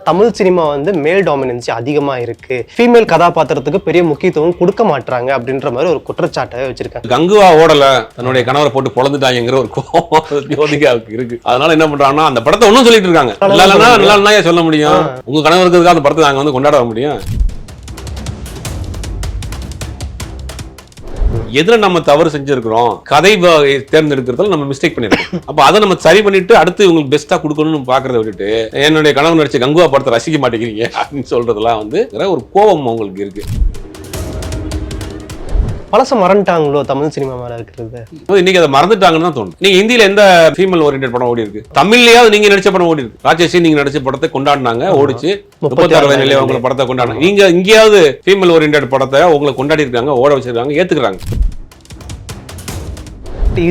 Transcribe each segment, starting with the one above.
Tamil cinema வந்து மேல் dominancy அதிகமா இருக்கு, ஃபீமேல் கதாபாத்திரத்துக்கு பெரிய முக்கியத்துவம் கொடுக்க மாட்டாங்க அப்படின்ற மாதிரி ஒரு குற்றச்சாட்டை வச்சிருக்காங்க. கங்குவா ஓடல, தன்னுடைய கணவரை போட்டு பொழந்துட்டாங்கிற ஒரு கோபம் ஜோதிகாவுக்கு இருக்கு. அதனால என்ன பண்றாங்கன்னா அந்த படத்தை ஒன்னும் சொல்லிட்டு இருக்காங்க. நல்லா சொல்ல முடியும், உங்க கணவருக்கு அந்த படத்தை நாங்க வந்து கொண்டாட முடியும். எதுல நம்ம தவறு செஞ்சிருக்கிறோம், கதை தேர்ந்தெடுக்கிறதுல நம்ம மிஸ்டேக் பண்ணிருக்கோம். அப்ப அதை நம்ம சரி பண்ணிட்டு அடுத்து உங்களுக்கு பெஸ்டா கொடுக்கணும்னு பாக்குறத விட்டுட்டு என்னுடைய கணவன் நடிச்ச கங்குவா படத்தை ரசிக்க மாட்டேங்கிறீங்க அப்படின்னு சொல்றதுலாம் வந்து ஒரு கோபம் உங்களுக்கு இருக்கு. பழச மறந்துட்டாங்களோ தமிழ் சினிமா மேல இருக்கிறது, இன்னைக்கு அதை மறந்துட்டாங்கன்னு தான் தோணும். நீங்க இந்தியில எந்த ஃபீமேல் ஓரியன்டட் படம் ஓடி இருக்கு? தமிழ்லயாவது நீங்க நடிச்ச படம் ஓடி இருக்கு. ராஜேஷ் நீங்க நடிச்ச படத்தை கொண்டாடினாங்க, ஓடிச்சு. 36 வயதுல உங்களை படத்தை கொண்டாடினாங்க. நீங்க இங்கேயாவது ஃபீமேல் ஓரியன்டட் படத்தை உங்களை கொண்டாடி இருக்காங்க, ஓட வச்சிருக்காங்க, ஏத்துக்கிறாங்க.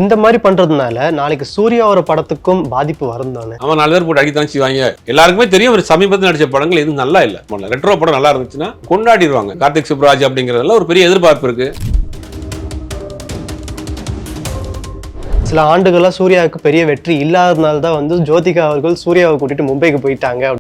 இந்த மாதிரி பண்றதுனால நாளைக்கு சூர்யாவோட படத்துக்கும் பாதிப்பு வரும் தானே. அவன் 4 பேர் போட்டு அடித்தான் செய்வாங்க. எல்லாருக்குமே தெரியும் ஒரு சமீபத்தில் நடிச்ச படங்கள் எதுவும் நல்லா இல்ல. ரெட்ரோ படம் நல்லா இருந்துச்சுன்னா கொண்டாடிடுவாங்க. கார்த்திக் சுப்ராஜ் அப்படிங்கறதுல ஒரு பெரிய எதிர்பார்ப்பு இருக்கு. சில ஆண்டுகளா சூர்யாவுக்கு பெரிய வெற்றி இல்லாததுனால தான் வந்து ஜோதிகா அவர்கள் சூர்யாவை கூட்டிட்டு மும்பைக்கு போயிட்டாங்க.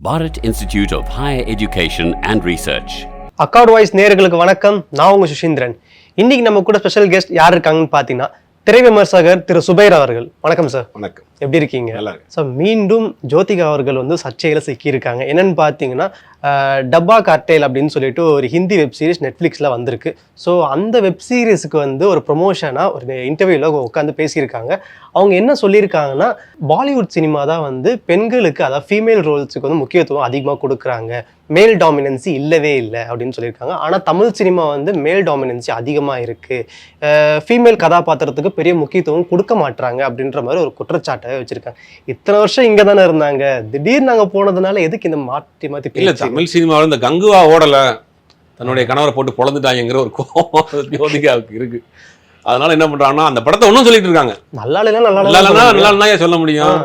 Bharat Institute of Higher Education and Research. Accord voice நேயர்களுக்கு வணக்கம். நான் உங்க சுஷீந்திரன். இன்னைக்கு நம்ம கூட ஸ்பெஷல் கெஸ்ட் யார் இருக்காங்கன்னு பாத்தீங்கன்னா திரை விமர்சகர் திரு சுபைர் அவர்கள். வணக்கம் சார். வணக்கம். எப்படி இருக்கீங்க? ஸோ மீண்டும் ஜோதிகா அவர்கள் வந்து சர்ச்சையில சிக்கியிருக்காங்க. என்னன்னு பார்த்தீங்கன்னா டப்பா கார்டெயில் அப்படின்னு சொல்லிட்டு ஒரு ஹிந்தி வெப் சீரிஸ் நெட்ஃப்ளிக்ஸில் வந்திருக்கு. ஸோ அந்த வெப் சீரிஸுக்கு வந்து ஒரு ப்ரொமோஷனாக ஒரு இன்டர்வியூவில் உட்காந்து பேசியிருக்காங்க. அவங்க என்ன சொல்லியிருக்காங்கன்னா, பாலிவுட் சினிமா தான் வந்து பெண்களுக்கு, அதாவது ஃபீமேல் ரோல்ஸுக்கு வந்து முக்கியத்துவம் அதிகமாக கொடுக்குறாங்க, மேல் டாமினன்சி இல்லவே இல்லை அப்படின்னு சொல்லியிருக்காங்க. ஆனால் தமிழ் சினிமா வந்து மேல் டாமினன்சி அதிகமாக இருக்குது, ஃபீமேல் கதாபாத்திரத்துக்கு பெரிய முக்கியத்துவம் கொடுக்க மாட்டாங்க அப்படின்ற மாதிரி ஒரு குற்றச்சாட்டை வச்சிருக்காங்க. இத்தனை வருஷம் இங்கே தானே இருந்தாங்க, திடீர்னு நாங்கள் போனதுனால எதுக்கு இந்த மாற்றி இல்லை? தமிழ் சினிமாவில் இந்த கங்குவா ஓடல, தன்னுடைய கணவரை போட்டு பொழந்துட்டாங்கிற ஒரு கோபம் ஜோதிகாவுக்கு இருக்கு. அதனால என்ன பண்றாங்கன்னா அந்த படத்தை ஒன்னும் சொல்லிட்டு இருக்காங்க. நல்லா சொல்ல முடியும்,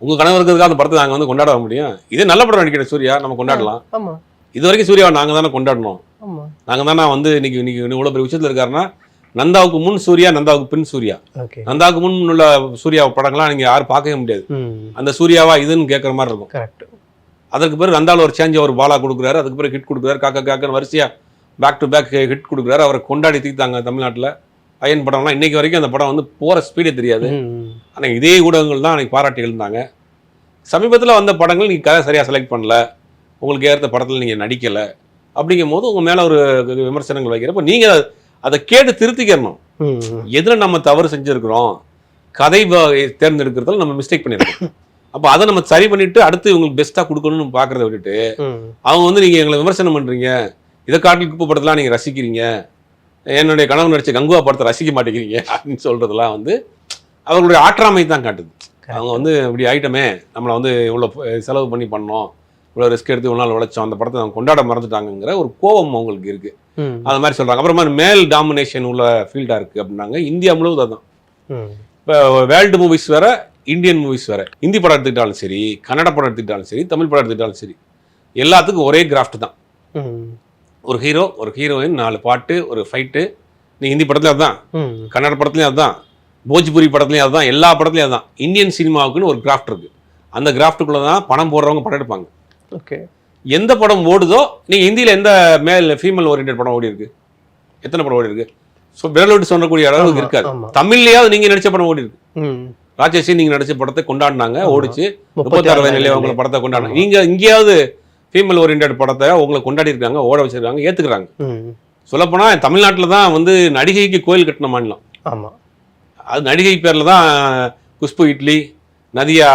உங்க கணவருக்கு அந்த படத்தை நாங்க வந்து கொண்டாட முடியும். இதே நல்ல படம் நடிக்கிற சூர்யா நம்ம கொண்டாடலாம். இது வரைக்கும் சூர்யாவை நாங்க தானே கொண்டாடணும். நாங்க தானே வந்து இன்னைக்கு இவ்வளவு பெரிய விஷயத்துல இருக்காருன்னா, நந்தாவுக்கு முன் சூர்யா, நந்தாவுக்கு பின் சூர்யா. நந்தாவுக்கு முன் உள்ள சூர்யா படங்கள்லாம் நீங்க யாரும் பார்க்கவே முடியாது. அந்த சூர்யாவா இதுன்னு கேட்கற மாதிரி இருக்கும். அதற்கு பிறகு நந்தாவில் ஒரு சேஞ்ச், அவர் பாலா கொடுக்குறாரு, அதுக்கு பிறகு ஹிட் கொடுக்குறாரு, காக்கா காக்கன்னு வரிசையா பேக் டு பேக் ஹிட் கொடுக்குறாரு. அவரை கொண்டாடி தீர்த்தாங்க தமிழ்நாட்டில். அயன் படம்லாம் இன்னைக்கு வரைக்கும் அந்த படம் வந்து போகிற ஸ்பீடே தெரியாது. ஆனால் இதே ஊடகங்கள் தான் அன்னைக்கு பாராட்டி எழுந்தாங்க. சமீபத்தில் வந்த படங்கள் நீங்கள் கதை சரியாக செலக்ட் பண்ணல, உங்களுக்கு ஏற்ற படத்தில் நீங்கள் நடிக்கலை அப்படிங்கும் போது உங்கள் மேலே ஒரு விமர்சனங்கள் வைக்கிறப்ப நீங்கள் அதை கேட்டு திருத்திக்கிறணும். எதில் நம்ம தவறு செஞ்சுருக்கிறோம், கதை தேர்ந்தெடுக்கிறதுல நம்ம மிஸ்டேக் பண்ணியிருக்கோம். அப்போ அதை நம்ம சரி பண்ணிட்டு அடுத்து உங்களுக்கு பெஸ்ட்டாக கொடுக்கணும்னு பார்க்குறத விட்டுட்டு அவங்க வந்து நீங்கள் எங்களை விமர்சனம் பண்ணுறீங்க, இதை காட்டில் குப்பை படத்தெல்லாம் நீங்கள் ரசிக்கிறீங்க, என்னுடைய கணவன் நடிச்ச கங்குவா படத்தை ரசிக்க மாட்டேங்கிறீங்க அப்படின்னு சொல்கிறதுலாம் வந்து அவர்களுடைய ஆற்றாமை தான் காட்டுது. அவங்க வந்து இப்படி ஐட்டமே நம்மளை வந்து இவ்வளோ செலவு பண்ணி பண்ணோம், இவ்வளோ ரிஸ்க் எடுத்து இவ்வளோ நாள் உழைச்சோம், அந்த படத்தை அவங்க கொண்டாட மறந்துட்டாங்கிற ஒரு கோபம் அவங்களுக்கு இருக்குது. அது மாதிரி சொல்கிறாங்க. அப்புறமா மேல் டாமினேஷன் உள்ள ஃபீல்டாக இருக்குது அப்படின்னாங்க. இந்தியா முழுவதும் தான். இப்போ வேர்ல்டு மூவிஸ் வேற, இந்தியன் மூவிஸ் வேற. ஹிந்தி படம் எடுத்துக்கிட்டாலும் சரி, கன்னட படம் எடுத்துக்கிட்டாலும் சரி, தமிழ் படம் எடுத்துக்கிட்டாலும் சரி, எல்லாத்துக்கும் ஒரே கிராஃப்ட் தான். ஒரு ஹீரோ, ஒரு ஹீரோயின், 4 பாட்டு, ஒரு ஃபைட்டு. நீ ஹிந்தி படத்துலையும் அதுதான், கன்னட படத்துலையும் அதுதான், போஜ்புரி படத்துலையும் அதுதான், எல்லா படத்துலையும் அதுதான். இந்தியன் சினிமாவுக்குன்னு ஒரு கிராஃப்ட் இருக்கு. அந்த கிராஃப்டுக்குள்ள தான் பணம் போடுறவங்க படம் எடுப்பாங்க. எந்த படம் ஓடுதோ, நீங்க ஹிந்தியில எந்த மேல் ஃபீமேல் ஓரியன்டட் படம் ஓடி இருக்கு? எத்தனை படம் ஓடி இருக்கு? ஸோ விரலோட்டு சொல்லக்கூடிய அளவுக்கு இருக்காது. தமிழ்லயாவது நீங்க நடிச்ச படம் ஓடி இருக்கு. ராஜேஷ் நீங்க நடிச்ச படத்தை கொண்டாடினாங்க, ஓடிச்சு. 36 வயதுல உங்களை படத்தை கொண்டாடினாங்க. நீங்க இங்கேயாவது ஃபீமேல் ஓரியன்டட் படத்தை உங்களை கொண்டாடி இருக்காங்க, ஓட வச்சிருக்காங்க, ஏத்துக்கிறாங்க. சொல்லப்போனா தமிழ்நாட்டில் தான் வந்து நடிகைக்கு கோயில் கட்டின மாநிலம். அது நடிகை பேர்ல தான் குஷ்பு இட்லி, நதியா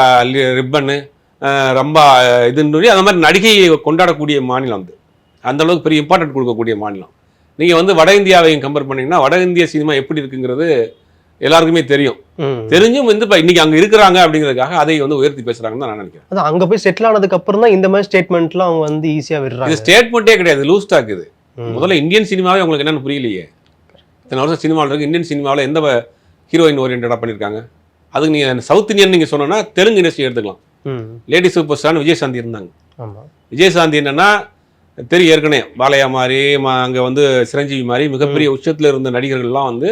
ரிப்பன்னு, ரம்பா இதுன்னு அந்த மாதிரி நடிகையை கொண்டாடக்கூடிய மாநிலம் வந்து அந்த அளவுக்கு பெரிய இம்பார்ட்டன்ட் கொடுக்கக்கூடிய மாநிலம். நீங்க வந்து வட இந்தியாவையும் கம்பேர் பண்ணீங்கன்னா வட இந்திய சினிமா எப்படி இருக்குங்கிறது எல்லாருக்குமே தெரியும். தெரிஞ்சும் வந்து இன்னைக்கு அங்க இருக்கிறாங்க அப்படிங்கிறதுக்காக அதை வந்து உயர்த்தி பேசுறாங்கன்னு நான் நினைக்கிறேன். அது அங்க போய் செட்டில் ஆனதுக்கு அப்புறம் தான் இந்த மாதிரி ஸ்டேட்மெண்ட்லாம் அவங்க வந்து ஈஸியா விடுறாங்க. இது ஸ்டேட்மெண்ட்டே கிடையாது, லூஸ் டாக் இது. முதல்ல இந்தியன் சினிமாவே உங்களுக்கு என்னன்னு புரியலையே. இத்தனை வருஷம் சினிமாவில் இருக்கு, இந்தியன் சினிமாவில் எந்த ஹீரோயின் ஓரியன்டா பண்ணியிருக்காங்க? அதுக்கு நீங்க சவுத் இந்தியன் நீங்க சொன்னா தெலுங்கு இண்டஸ்ட்ரி எடுத்துக்கலாம். லேடி சூப்பர் ஸ்டார் விஜயசாந்தி இருந்தாங்க. விஜயசாந்தி என்னன்னா தெரியும், ஏற்கனவே பாலையா மாதிரி, அங்கே வந்து சிரஞ்சீவி மாதிரி மிகப்பெரிய உச்சத்தில் இருந்த நடிகர்கள்லாம் வந்து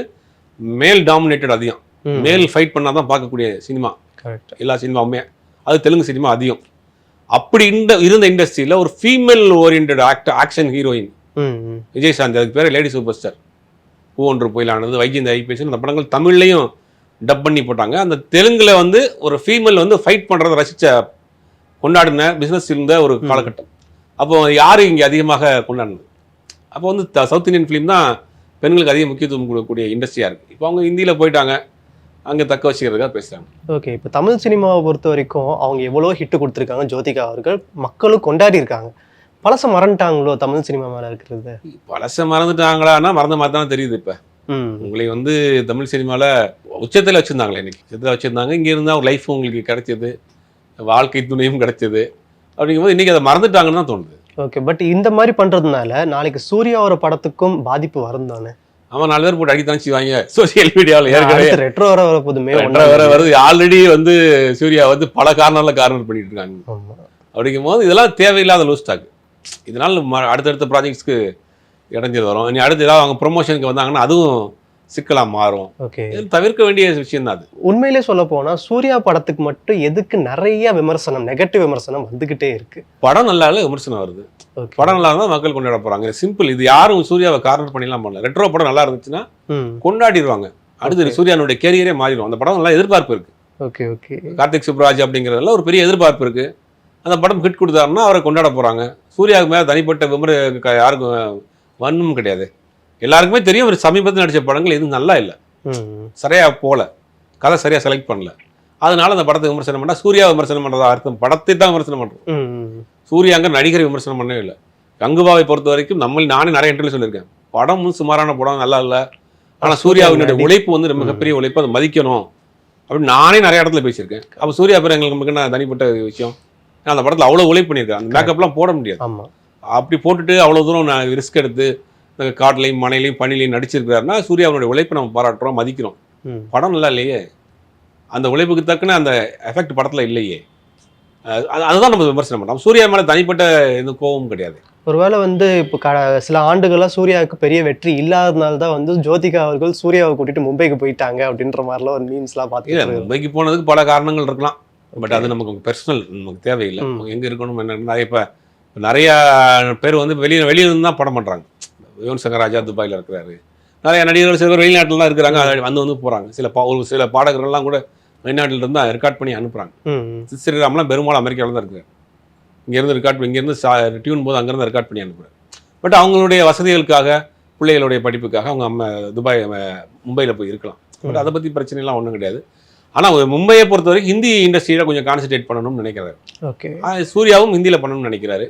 மேல் டாமினேட்டட் அதிகம். மேல் ஃபைட் பண்ணாதான் பார்க்கக்கூடிய சினிமா கரெக்ட். எல்லா சினிமாவுமே. அது தெலுங்கு சினிமா அதிகம். அப்படி இருந்த இண்டஸ்ட்ரியில் ஒரு female orient action heroine Vijay Shanti, அதுக்கு பேர் லேடி சூப்பர் ஸ்டார். பூ ஒன்று புயலானது, வைஜெயந்தி ஐபிஎஸ், அந்த படங்கள் தமிழ்லையும் டப் பண்ணி போட்டாங்க. அந்த தெலுங்குல வந்து ஒரு ஃபீமேல் வந்து ஃபைட் பண்ணுறதை ரசித்த கொண்டாடின பிஸ்னஸ் இருந்த ஒரு காலகட்டம். அப்போ யார் இங்கே அதிகமாக கொண்டாடினது? அப்போ வந்து சவுத் இந்தியன் ஃபிலிம் தான் பெண்களுக்கு அதிக முக்கியத்துவம் கொடுக்கக்கூடிய இண்டஸ்ட்ரியாக இருக்குது. இப்போ அவங்க ஹிந்தியில் போயிட்டாங்க, அங்கே தக்க வச்சுக்கிறதுக்காக பேசுகிறாங்க. ஓகே, இப்போ தமிழ் சினிமாவை பொறுத்த வரைக்கும் அவங்க எவ்வளோ ஹிட்டு கொடுத்துருக்காங்க ஜோதிகா அவர்கள், மக்களும் கொண்டாடி இருக்காங்க. பழச மறந்துட்டாங்களோ தமிழ் சினிமா மேலே இருக்கிறது? பழச மறந்துட்டாங்களான்னா மறந்த மாதிரி தான் தெரியுது. இப்போ உங்களை வந்து தமிழ் சினிமாவில் உச்சத்தில் வச்சுருந்தாங்களே, இன்னைக்கு உச்சத்தில் வச்சுருந்தாங்க. இங்கே இருந்தால் ஒரு லைஃப் உங்களுக்கு கிடைச்சது, வாழ்க்கை துணையும் கிடைச்சது. அப்படிங்கும்போது இன்றைக்கி அதை மறந்துட்டாங்கன்னு தான் தோணுது. ஓகே, பட் இந்த மாதிரி பண்ணுறதுனால நாளைக்கு சூர்யாவோட படத்துக்கும் பாதிப்பு வரும் தானே? அவன் 4 பேர் போட்டு அடித்தான் செய்வாங்க சோசியல் மீடியாவில். ஏற்கனவே ரெட்ரோ வர வரப்போதுமே, வர வருது. ஆல்ரெடி வந்து சூர்யா வந்து பல கார்னர் பண்ணிட்டு இருக்காங்க. அப்படிங்கும் போது இதெல்லாம் தேவையில்லாத லூஸ் டாக். இதனால் அடுத்தடுத்த ப்ராஜெக்ட்ஸ்க்கு இடைஞ்சல் வரும். இனி அடுத்து ஏதாவது அவங்க ப்ரொமோஷனுக்கு வந்தாங்கன்னா அதுவும் சிக்கலாக மாறும். ஓகே, தவிர்க்க வேண்டிய விஷயம் தான் அது. உண்மையிலே சொல்ல போனால் சூர்யா படத்துக்கு மட்டும் எதுக்கு நிறைய விமர்சனம், நெகட்டிவ் விமர்சனம் வந்துகிட்டே இருக்கு? படம் நல்லா இல்லை, விமர்சனம் வருது. படம் நல்லா இருந்தால் மக்கள் கொண்டாட போறாங்க. சிம்பிள். இது யாரும் சூர்யாவை கார்னர் பண்ணிடலாம் பண்ணல. ரெட்ரோ படம் நல்லா இருந்துச்சுன்னா கொண்டாடிடுவாங்க. அடுத்து சூர்யானுடைய கேரியரே மாறிடும். அந்த படம் நல்லா எதிர்பார்ப்பு இருக்கு. ஓகே ஓகே, கார்த்திக் சுப்ராஜ் அப்படிங்கிறதுல ஒரு பெரிய எதிர்பார்ப்பு இருக்கு. அந்த படம் ஹிட் கொடுத்தாருன்னா அவரை கொண்டாட போறாங்க. சூர்யாவுக்கு மேலே தனிப்பட்ட யாருக்கும் வன்மம் கிடையாது. எல்லாருக்குமே தெரியும் ஒரு சமீபத்தில் நடித்த படங்கள் எதுவும் நல்லா இல்லை, சரியா போல, கதை சரியா செலக்ட் பண்ணல. அதனால அந்த படத்தை விமர்சனம் பண்ணா சூர்யா விமர்சனம் பண்றதா அர்த்தம்? படத்தை தான் விமர்சனம் பண்றோம். சூர்யாங்க நடிகரை விமர்சனம் பண்ணவே இல்லை. கங்குபாவை பொறுத்த வரைக்கும் நானே நிறைய இன்டர்வியூ சொல்லியிருக்கேன், படமும் சுமாரான படம், நல்லா இல்லை. ஆனால் சூர்யாவினுடைய உழைப்பு வந்து மிகப்பெரிய உழைப்பு, அதை மதிக்கணும் அப்படின்னு நானே நிறைய இடத்துல பேசியிருக்கேன். அப்போ சூர்யா பேர் எங்களுக்கு என்ன தனிப்பட்ட விஷயம்? அந்த படத்தில் அவ்வளோ உழைப்பு பண்ணியிருக்கேன். அந்த மேக்கப்லாம் போட முடியாது. அப்படி போட்டுட்டு அவ்வளோ தூரம் நான் ரிஸ்க் எடுத்து காட்டிலையும் மனையிலையும் பணிலையும் நடிச்சிருக்கிறாருன்னா சூர்யாவுடைய உழைப்பை நம்ம பாராட்டுறோம், மதிக்கிறோம். படம் நல்லா இல்லையே, அந்த உழைப்புக்கு தக்கன அந்த எஃபெக்ட் படத்தில் இல்லையே, அதுதான் நம்ம விமர்சனம் பண்ணோம். சூர்யா மேலே தனிப்பட்ட எந்த கோபமும் கிடையாது. ஒருவேளை வந்து இப்போ சில ஆண்டுகளாக சூர்யாவுக்கு பெரிய வெற்றி இல்லாததுனால தான் வந்து ஜோதிகா அவர்கள் சூர்யாவை கூட்டிட்டு மும்பைக்கு போயிட்டாங்க அப்படின்ற மாதிரிலாம் ஒரு மீம்ஸ்லாம் பார்த்து. மும்பைக்கு போனதுக்கு பல காரணங்கள் இருக்கலாம். பட் அது நமக்கு பர்சனல், நமக்கு தேவையில்லை. எங்கே இருக்கணும் என்ன. இப்போ நிறைய பேர் வந்து வெளியிலிருந்து தான் படம் பண்ணுறாங்க. யுவன் சங்கர் ராஜா துபாயில் இருக்கிறாரு. நிறைய நடிகர்கள் சில பேர் வெளிநாட்டில் தான் இருக்கிறாங்க, வந்து போகிறாங்க. சில பாடகர்கள்லாம் கூட வெளிநாட்டில் இருந்து ரெக்கார்ட் பண்ணி அனுப்புகிறாங்க. ஸ்ரீராம்லாம் பெரும்பாலும் அமெரிக்காவில் தான் இருக்கிறார். இங்கேருந்து இங்கேருந்து டியூன் போது அங்கேருந்து ரெக்கார்ட் பண்ணி அனுப்புகிறார். பட் அவங்களுடைய வசதிகளுக்காக, பிள்ளைகளுடைய படிப்புக்காக அவங்க மும்பையில் போய் இருக்கலாம். பட் அதை பற்றி பிரச்சனைலாம் ஒன்றும் கிடையாது. ஆனால் மும்பையை பொறுத்த வரைக்கும் ஹிந்தி இண்டஸ்ட்ரியில் கொஞ்சம் கான்சன்ட்ரேட் பண்ணணும்னு நினைக்கிறாரு. ஓகே, சூர்யாவும் ஹிந்தியில் பண்ணணும்னு நினைக்கிறாரு.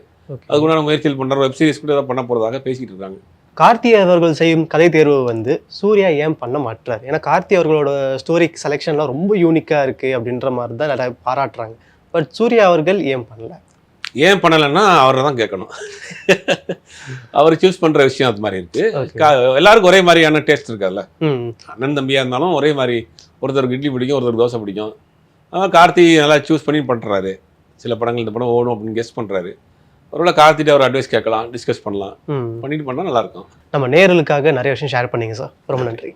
அதுக்குண்டான முயற்சியில் பண்ணுற வெப் சீரிஸ் கூட பண்ண போகிறதாக பேசிகிட்டு இருக்காங்க. கார்த்தி அவர்கள் செய்யும் கதை தேர்வு வந்து சூர்யா ஏன் பண்ண மாட்டார்? ஏன்னா கார்த்தி அவர்களோட ஸ்டோரி செலெக்ஷன்லாம் ரொம்ப யூனிக்காக இருக்குது அப்படின்ற மாதிரி தான் நிறைய பாராட்டுறாங்க. பட் சூர்யா அவர்கள் ஏன் பண்ணல? ஏன் பண்ணலைன்னா அவரை தான் கேட்கணும். அவர் சூஸ் பண்ணுற விஷயம் அது மாதிரி இருக்குது. எல்லாருக்கும் ஒரே மாதிரியான டேஸ்ட் இருக்காதுல்ல. அண்ணன் தம்பியாக இருந்தாலும் ஒரே மாதிரி, ஒருத்தருக்கு இட்லி பிடிக்கும், ஒருத்தருக்கு தோசை பிடிக்கும். கார்த்தி நல்லா சூஸ் பண்ணி பண்ணுறாரு. சில படங்கள் இந்த படம் ஓடும் அப்படின்னு கெஸ் பண்ணுறாரு. ஒருவேளை கார்த்திட்ட ஒரு அட்வைஸ் கேட்கலாம், டிஸ்கஸ் பண்ணலாம், பண்ணிட்டு பண்ணால் நல்லாயிருக்கும். நம்ம நேயர்களுக்காக நிறைய விஷயம் ஷேர் பண்ணீங்க சார், ரொம்ப நன்றி.